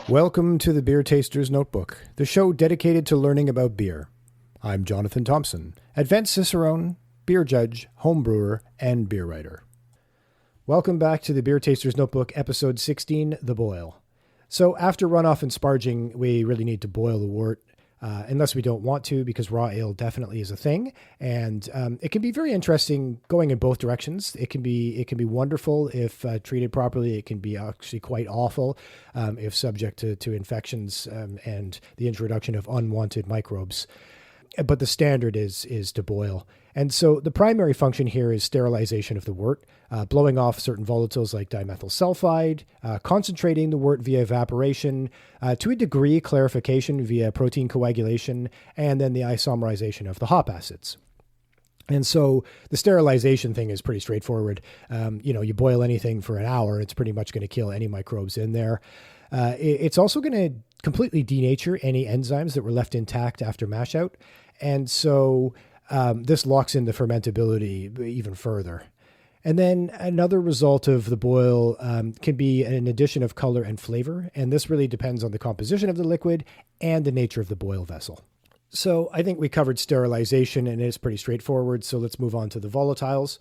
Welcome to the Beer Taster's Notebook, the show dedicated to learning about beer. I'm Jonathan Thompson, advanced Cicerone, beer judge, home brewer, and beer writer. Welcome back to the Beer Taster's Notebook, episode 16, The Boil. So after runoff and sparging, we really need to boil the wort, unless we don't want to, because raw ale definitely is a thing. And it can be very interesting going in both directions. It can be wonderful if treated properly. It can be actually quite awful if subject to infections and the introduction of unwanted microbes. But the standard is to boil. And so the primary function here is sterilization of the wort, blowing off certain volatiles like dimethyl sulfide, concentrating the wort via evaporation, to a degree clarification via protein coagulation, and then the isomerization of the hop acids. And so the sterilization thing is pretty straightforward. You boil anything for an hour, it's pretty much going to kill any microbes in there. It's also going to completely denature any enzymes that were left intact after mash out. And so this locks in the fermentability even further. And then another result of the boil can be an addition of color and flavor. And this really depends on the composition of the liquid and the nature of the boil vessel. So I think we covered sterilization and it's pretty straightforward. So let's move on to the volatiles.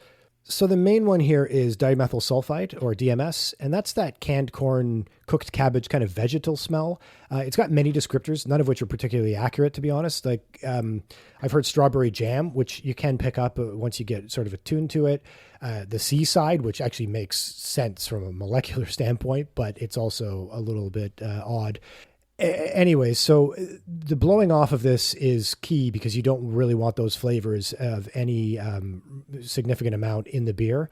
So the main one here is dimethyl sulfide, or DMS, and that's that canned corn, cooked cabbage kind of vegetal smell. It's got many descriptors, none of which are particularly accurate, to be honest. Like I've heard strawberry jam, which you can pick up once you get sort of attuned to it. The seaside, which actually makes sense from a molecular standpoint, but it's also a little bit odd. Anyway, so the blowing off of this is key because you don't really want those flavors of any significant amount in the beer.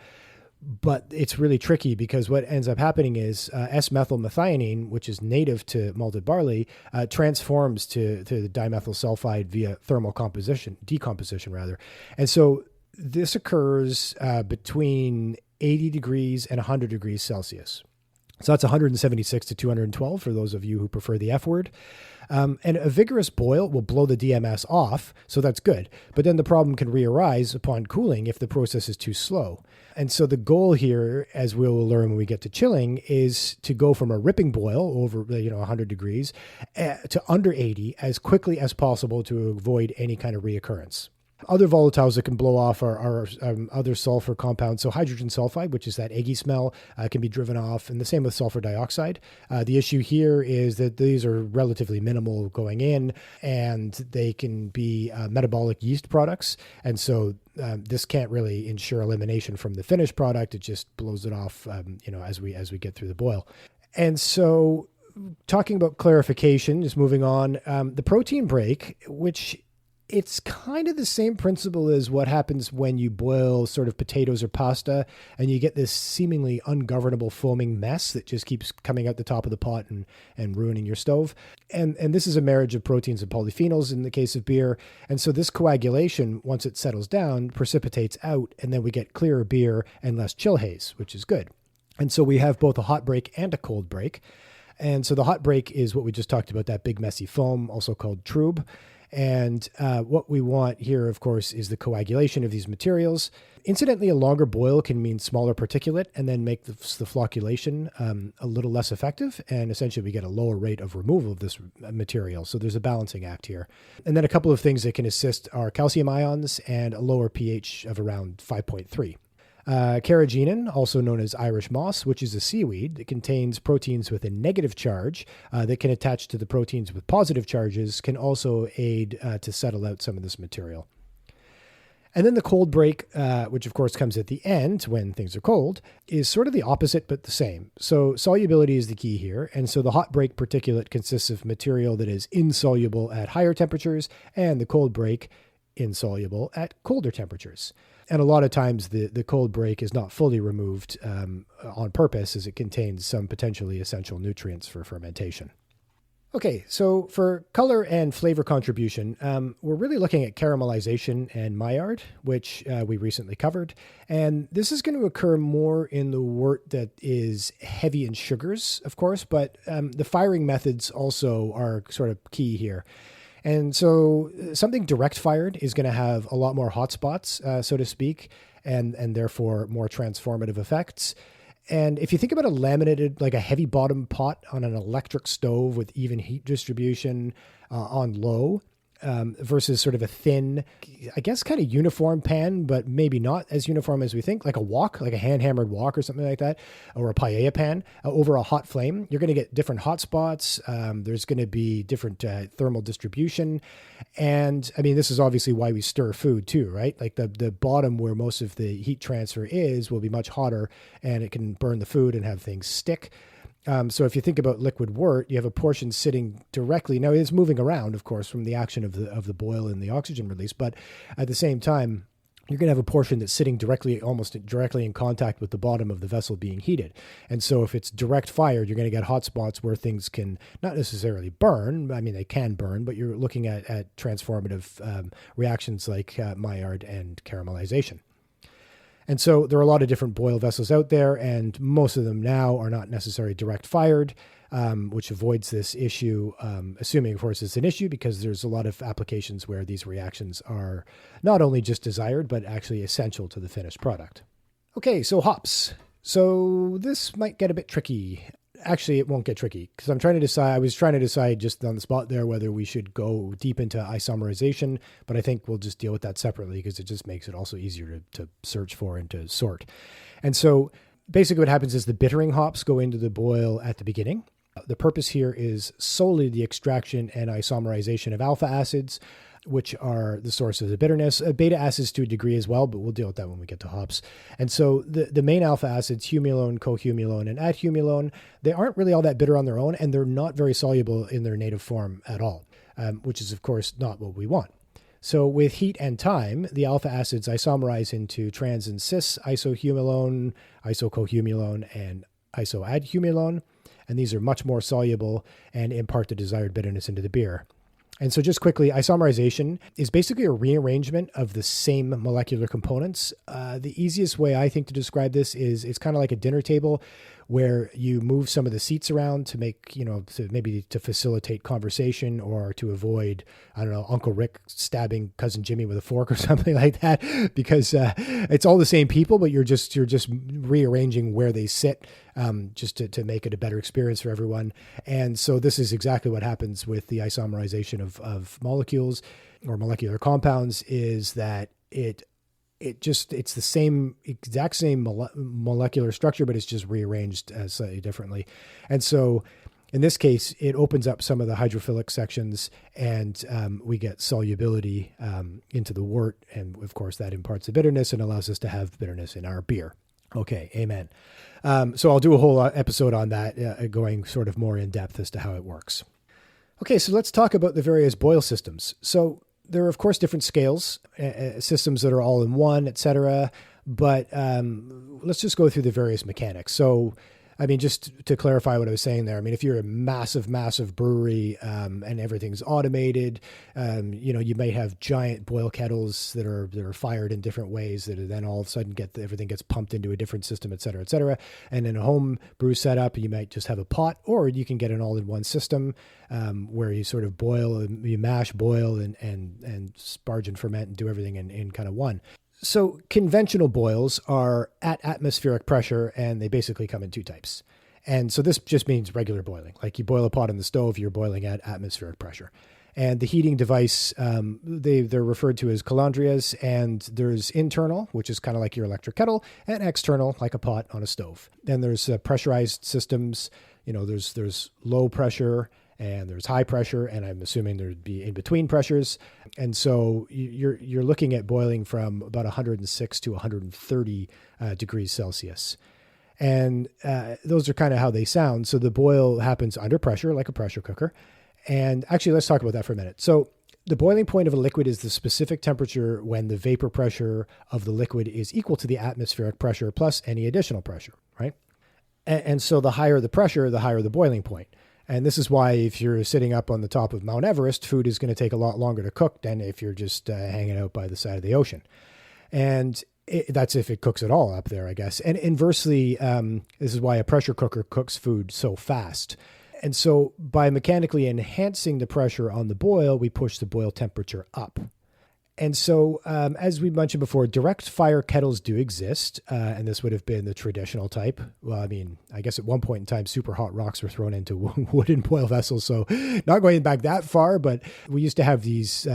But it's really tricky because what ends up happening is S-methylmethionine, which is native to malted barley, transforms to the dimethyl sulfide via thermal decomposition rather. And so this occurs between 80 degrees and 100 degrees Celsius. So that's 176 to 212 for those of you who prefer the F word. And a vigorous boil will blow the DMS off, so that's good. But then the problem can re-arise upon cooling if the process is too slow. And so the goal here, as we'll learn when we get to chilling, is to go from a ripping boil over 100 degrees to under 80 as quickly as possible to avoid any kind of reoccurrence. Other volatiles that can blow off are other sulfur compounds. So hydrogen sulfide, which is that eggy smell, can be driven off, and the same with sulfur dioxide. The issue here is that these are relatively minimal going in, and they can be metabolic yeast products. And so this can't really ensure elimination from the finished product. It just blows it off, as we get through the boil. And so talking about clarification, just moving on, the protein break, which it's kind of the same principle as what happens when you boil sort of potatoes or pasta and you get this seemingly ungovernable foaming mess that just keeps coming out the top of the pot and ruining your stove. And this is a marriage of proteins and polyphenols in the case of beer. And so this coagulation, once it settles down, precipitates out, and then we get clearer beer and less chill haze, which is good. And so we have both a hot break and a cold break. And so the hot break is what we just talked about, that big messy foam, also called trube. And what we want here, of course, is the coagulation of these materials. Incidentally, a longer boil can mean smaller particulate and then make the flocculation a little less effective. And essentially, we get a lower rate of removal of this material. So there's a balancing act here. And then a couple of things that can assist are calcium ions and a lower pH of around 5.3. Carrageenan, also known as Irish moss, which is a seaweed that contains proteins with a negative charge that can attach to the proteins with positive charges, can also aid to settle out some of this material. And then the cold break, which of course comes at the end when things are cold, is sort of the opposite but the same. So solubility is the key here. And so the hot break particulate consists of material that is insoluble at higher temperatures, and the cold break insoluble at colder temperatures. And a lot of times the cold break is not fully removed on purpose, as it contains some potentially essential nutrients for fermentation. Okay, so for color and flavor contribution, we're really looking at caramelization and Maillard, which we recently covered. And this is going to occur more in the wort that is heavy in sugars, of course, but the firing methods also are sort of key here. And so something direct fired is going to have a lot more hot spots, so to speak, and therefore more transformative effects. And if you think about a laminated, like a heavy bottom pot on an electric stove with even heat distribution on low, versus sort of a thin, I guess kind of uniform pan, but maybe not as uniform as we think, like a wok, like a hand-hammered wok or something like that, or a paella pan over a hot flame, you're going to get different hot spots. There's going to be different thermal distribution. And I mean, this is obviously why we stir food too, right? Like the bottom where most of the heat transfer is will be much hotter, and it can burn the food and have things stick. So if you think about liquid wort, you have a portion sitting directly. Now it's moving around, of course, from the action of the boil and the oxygen release, but at the same time, you're going to have a portion that's sitting almost directly in contact with the bottom of the vessel being heated. And so if it's direct fired, you're going to get hot spots where things can not necessarily burn. I mean, they can burn, but you're looking at transformative reactions like Maillard and caramelization. And so there are a lot of different boil vessels out there, and most of them now are not necessarily direct fired, which avoids this issue, assuming, of course, it's an issue, because there's a lot of applications where these reactions are not only just desired, but actually essential to the finished product. Okay, so hops. So this might get a bit tricky. Actually, it won't get tricky, because I was trying to decide just on the spot there whether we should go deep into isomerization, but I think we'll just deal with that separately because it just makes it also easier to search for and to sort. And so basically what happens is the bittering hops go into the boil at the beginning. The purpose here is solely the extraction and isomerization of alpha acids, which are the source of the bitterness. Beta acids to a degree as well, but we'll deal with that when we get to hops. And so the main alpha acids, humulone, cohumulone, and adhumulone, they aren't really all that bitter on their own, and they're not very soluble in their native form at all, which is, of course, not what we want. So with heat and time, the alpha acids isomerize into trans and cis isohumulone, isocohumulone, and isoadhumulone, and these are much more soluble and impart the desired bitterness into the beer. And so just quickly, isomerization is basically a rearrangement of the same molecular components. The easiest way I think to describe this is it's kind of like a dinner table where you move some of the seats around to make, to facilitate conversation or to avoid, Uncle Rick stabbing Cousin Jimmy with a fork or something like that, because it's all the same people, but you're just rearranging where they sit, just to make it a better experience for everyone. And so this is exactly what happens with the isomerization of molecules or molecular compounds, is that it's the exact same molecular structure, but it's just rearranged slightly differently. And so in this case, it opens up some of the hydrophilic sections, and we get solubility into the wort. And of course, that imparts the bitterness and allows us to have bitterness in our beer. Okay, amen. So I'll do a whole episode on that, going sort of more in depth as to how it works. Okay, so let's talk about the various boil systems. So there are, of course, different scales, systems that are all in one, etc. But let's just go through the various mechanics. So, I mean, just to clarify what I was saying there, I mean, if you're a massive, massive brewery and everything's automated, you may have giant boil kettles that are fired in different ways that then all of a sudden everything gets pumped into a different system, et cetera, et cetera. And in a home brew setup, you might just have a pot, or you can get an all-in-one system where you sort of boil, you mash, boil, and sparge and ferment and do everything in kind of one. So conventional boils are at atmospheric pressure, and they basically come in two types. And so this just means regular boiling. Like you boil a pot on the stove, you're boiling at atmospheric pressure. And the heating device, they're referred to as calandrias, and there's internal, which is kind of like your electric kettle, and external, like a pot on a stove. Then there's pressurized systems. There's low pressure and there's high pressure, and I'm assuming there'd be in between pressures. And so you're looking at boiling from about 106 to 130 degrees Celsius. And those are kind of how they sound. So the boil happens under pressure, like a pressure cooker. And actually, let's talk about that for a minute. So the boiling point of a liquid is the specific temperature when the vapor pressure of the liquid is equal to the atmospheric pressure plus any additional pressure, right? And so the higher the pressure, the higher the boiling point. And this is why if you're sitting up on the top of Mount Everest, food is going to take a lot longer to cook than if you're just hanging out by the side of the ocean. And that's if it cooks at all up there, I guess. And inversely, this is why a pressure cooker cooks food so fast. And so by mechanically enhancing the pressure on the boil, we push the boil temperature up. And so, as we mentioned before, direct fire kettles do exist, and this would have been the traditional type. Well, I mean, I guess at one point in time, super hot rocks were thrown into wooden boil vessels, so not going back that far, but we used to have these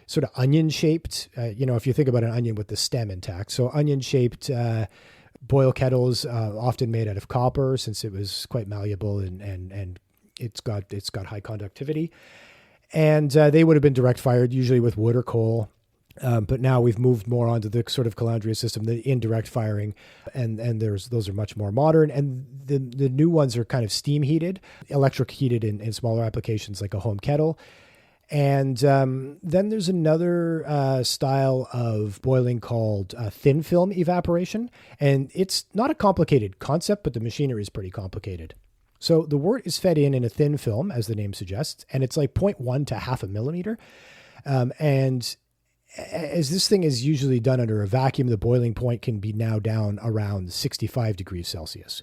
sort of onion-shaped, if you think about an onion with the stem intact, so onion-shaped boil kettles, often made out of copper, since it was quite malleable and it's got high conductivity. And they would have been direct fired, usually with wood or coal. But now we've moved more onto the sort of Calandria system, the indirect firing, and those are much more modern. And the new ones are kind of steam heated, electric heated in smaller applications like a home kettle. And then there's another style of boiling called thin film evaporation. And it's not a complicated concept, but the machinery is pretty complicated. So the wort is fed in a thin film, as the name suggests, and it's like 0.1 to half a millimeter. And as this thing is usually done under a vacuum, the boiling point can be now down around 65 degrees Celsius.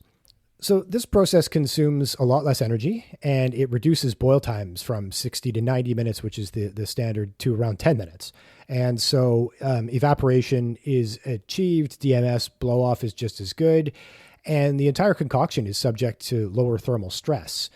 So this process consumes a lot less energy, and it reduces boil times from 60 to 90 minutes, which is the standard, to around 10 minutes. And so evaporation is achieved, DMS blow-off is just as good, and the entire concoction is subject to lower thermal stress.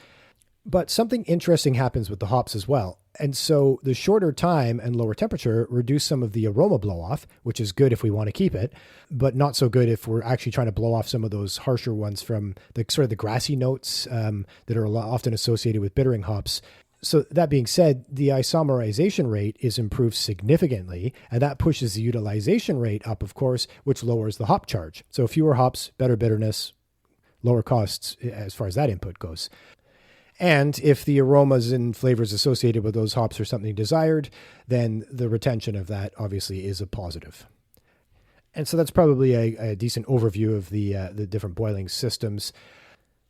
But something interesting happens with the hops as well. And so the shorter time and lower temperature reduce some of the aroma blow-off, which is good if we want to keep it, but not so good if we're actually trying to blow off some of those harsher ones from the sort of the grassy notes that are often associated with bittering hops. So that being said, the isomerization rate is improved significantly, and that pushes the utilization rate up, of course, which lowers the hop charge. So fewer hops, better bitterness, lower costs as far as that input goes. And if the aromas and flavors associated with those hops are something desired, then the retention of that obviously is a positive. And so that's probably a decent overview of the different boiling systems.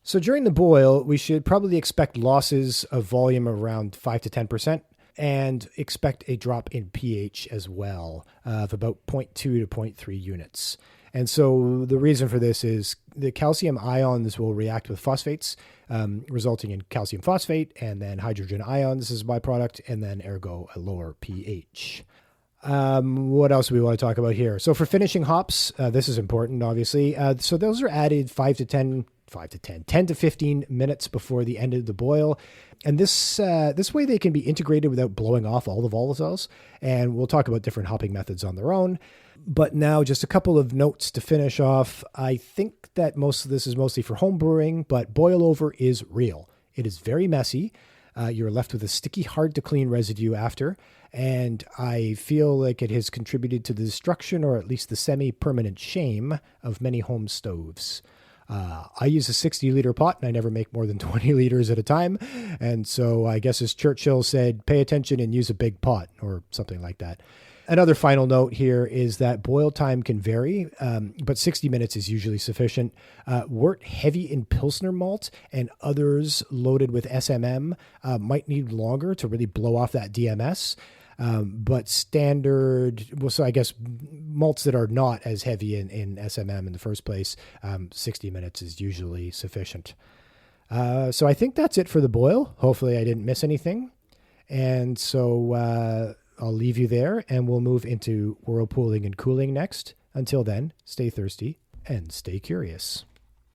So during the boil, we should probably expect losses of volume around 5 to 10%, and expect a drop in pH as well of about 0.2 to 0.3 units. And so the reason for this is the calcium ions will react with phosphates, resulting in calcium phosphate, and then hydrogen ions as a byproduct, and then ergo a lower pH. What else do we want to talk about here? So for finishing hops, this is important, obviously. So those are added 10 to 15 minutes before the end of the boil. And this way they can be integrated without blowing off all the volatiles. And we'll talk about different hopping methods on their own. But now just a couple of notes to finish off. I think that most of this is mostly for home brewing, but boil over is real. It is very messy. You're left with a sticky, hard to clean residue after. And I feel like it has contributed to the destruction, or at least the semi-permanent shame, of many home stoves. I use a 60-liter pot, and I never make more than 20 liters at a time. And so I guess as Churchill said, pay attention and use a big pot, or something like that. Another final note here is that boil time can vary, but 60 minutes is usually sufficient. Wort heavy in Pilsner malt and others loaded with SMM might need longer to really blow off that DMS. But standard, so I guess malts that are not as heavy in SMM in the first place, 60 minutes is usually sufficient. So I think that's it for the boil. Hopefully I didn't miss anything. And so I'll leave you there, and we'll move into whirlpooling and cooling next. Until then, stay thirsty and stay curious.